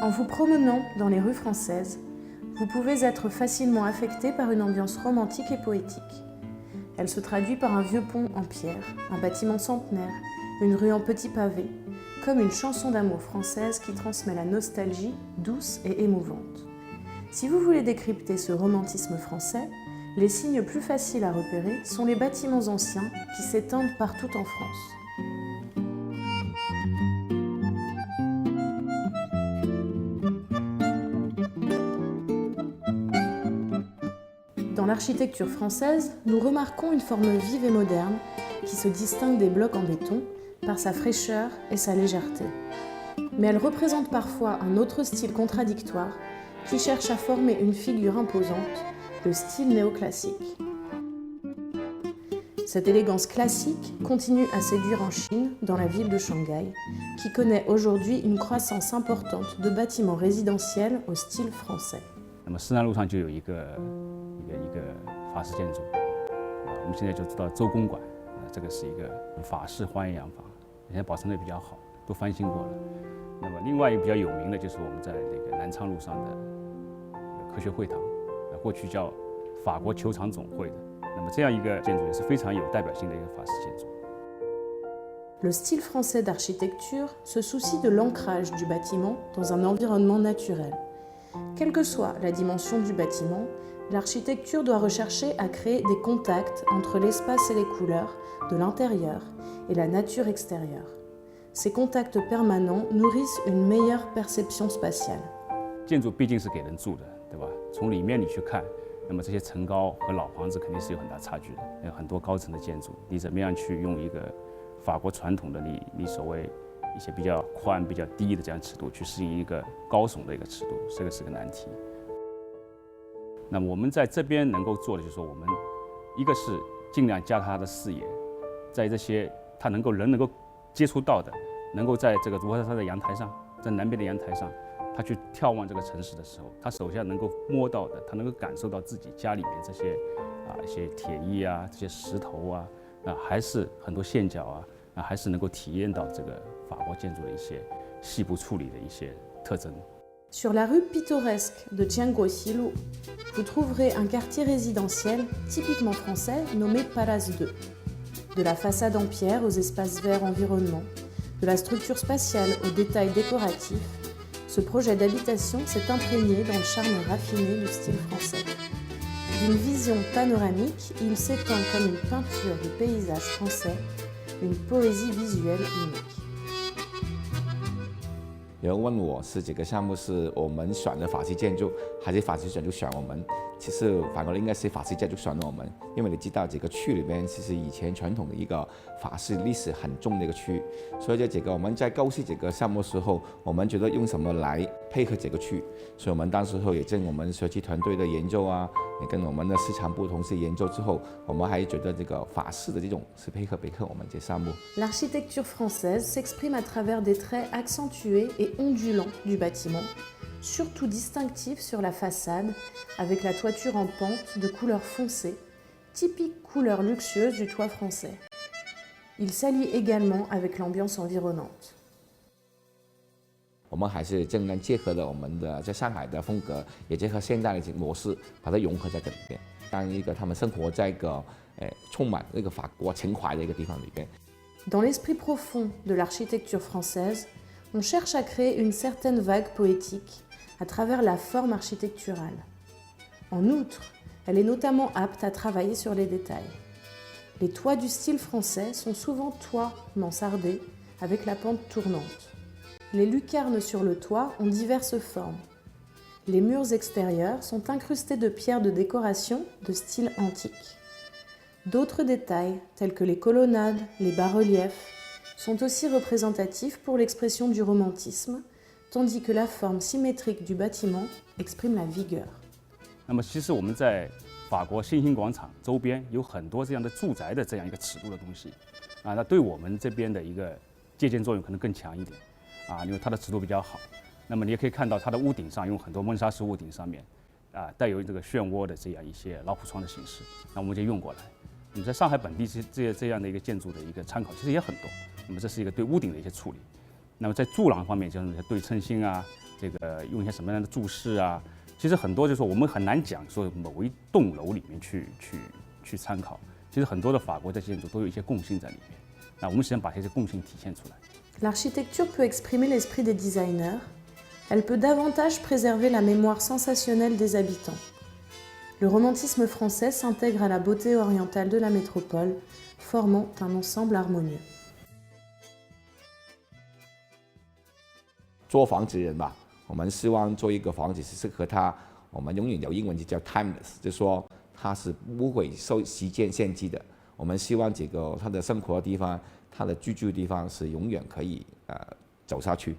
En vous promenant dans les rues françaises, vous pouvez être facilement affecté par une ambiance romantique et poétique. Elle se traduit par un vieux pont en pierre, un bâtiment centenaire, une rue en petits pavés, comme une chanson d'amour française qui transmet la nostalgie douce et émouvante. Si vous voulez décrypter ce romantisme français, les signes plus faciles à repérer sont les bâtiments anciens qui s'étendent partout en France. Dans l'architecture française, nous remarquons une forme vive et moderne qui se distingue des blocs en béton par sa fraîcheur et sa légèreté. Mais elle représente parfois un autre style contradictoire qui cherche à former une figure imposante, le style néoclassique. Cette élégance classique continue à séduire en Chine, dans la ville de Shanghai, qui connaît aujourd'hui une croissance importante de bâtiments résidentiels au style français. 那么，石南路上就有一个法式建筑，我们现在就知道周公馆，这个是一个法式花园洋房，现在保存的比较好，都翻新过了。那么，另外一个比较有名的就是我们在那个南昌路上的科学会堂，过去叫法国球场总会的。那么这样一个建筑也是非常有代表性的一个法式建筑。Le style français d'architecture se soucie de l'ancrage du bâtiment dans un environnement naturel. Quelle que soit la dimension du bâtiment, l'architecture doit rechercher à créer des contacts entre l'espace et les couleurs de l'intérieur et la nature extérieure. Ces contacts permanents nourrissent une meilleure perception spatiale. 建筑毕竟是给人住的，对吧？从里面你去看，那么这些层高和老房子肯定是有很大差距的。有很多高层的建筑，你怎么样去用一个法国传统的你所谓一些比较宽、比较低的这样尺度去适应一个高耸的一个尺度，这个是个难题。那么我们在这边能够做的就是说，我们一个是尽量加他的视野，在这些他人能够接触到的，能够在这个如果他在阳台上，在南边的阳台上，他去眺望这个城市的时候，他手下能够摸到的，他能够感受到自己家里面这些一些铁艺啊，这些石头啊，还是很多线脚啊，还是能够体验到这个法国建筑的一些细部处理的一些特征。Sur la rue pittoresque de Tianguoxilu, vous trouverez un quartier résidentiel typiquement français nommé Palace 2. De la façade en pierre aux espaces verts environnants, de la structure spatiale aux détails décoratifs, ce projet d'habitation s'est imprégné dans le charme raffiné du style français. D'une vision panoramique, il s'étend comme une peinture du paysage français, une poésie visuelle unique. 有人问我是这个项目是我们选的法式建筑，还是法式建筑选我们？其实反过来应该是法式建筑选了我们，因为你知道这个区里边其实以前传统的一个法式历史很重的一个区，所以这个我们在构思这个项目的时候，我们觉得用什么来配合这个区，所以我们当时候也经我们设计团队的研究啊，也跟我们的市场部同事研究之后，我们还觉得这个法式的这种是配合我们这项目。L'architecture française s'exprime à travers des traits accentués et ondulants du bâtiment, surtout distinctifs sur la façade, avec la toiture en pente de couleur foncée, typique couleur luxueuse du toit français. Il s'allie également avec l'ambiance environnante. 我们还是尽量结合了我们的在上海的风格，也结合现代的模式，把它融合在这里边，当一个他们生活在一个充满那个法国情怀的一个地方里边。Dans l'esprit profond de l'architecture française, on cherche à créer une certaine vague poétique à travers la forme architecturale. En outre, elle est notamment apte à travailler sur les détails. Les toits du style français sont souvent toits mansardés avec la pente tournante. Les lucarnes sur le toit ont diverses formes. Les murs extérieurs sont incrustés de pierres de décoration de style antique. D'autres détails, tels que les colonnades, les bas-reliefs, sont aussi représentatifs pour l'expression du romantisme, tandis que la forme symétrique du bâtiment exprime la vigueur. 那么其实我们在法国新兴广场周边有很多这样的住宅的这样一个尺度的东西，那对我们这边的一个借鉴作用可能更强一点，因为它的尺度比较好。那么你也可以看到它的屋顶上用很多焖砂石屋顶上面，带有这个漩涡的这样一些老虎窗的形式，那我们就用过来。我们在上海本地这样的一个建筑的一个参考其实也很多。那么这是一个对屋顶的一些处理。那么在柱廊方面，就是对称性这个用一些什么样的柱式啊。其实很多就是说我们很难讲说某一栋楼里面去参考。其实很多的法国的建筑都有一些共性在里面。那我们实际上把这些共性体现出来。L'architecture peut exprimer l'esprit des designers. Elle peut davantage préserver la mémoire sensationnelle des habitants. Le romantisme français s'intègre à la beauté orientale de la métropole, formant un ensemble harmonieux. 做房子人吧，我们希望做一个房子是适合他，我们永远有英文就叫 timeless， 就是说它是不会受时间限制的。我们希望这个他的生活的地方，他的居住的地方是永远可以走下去。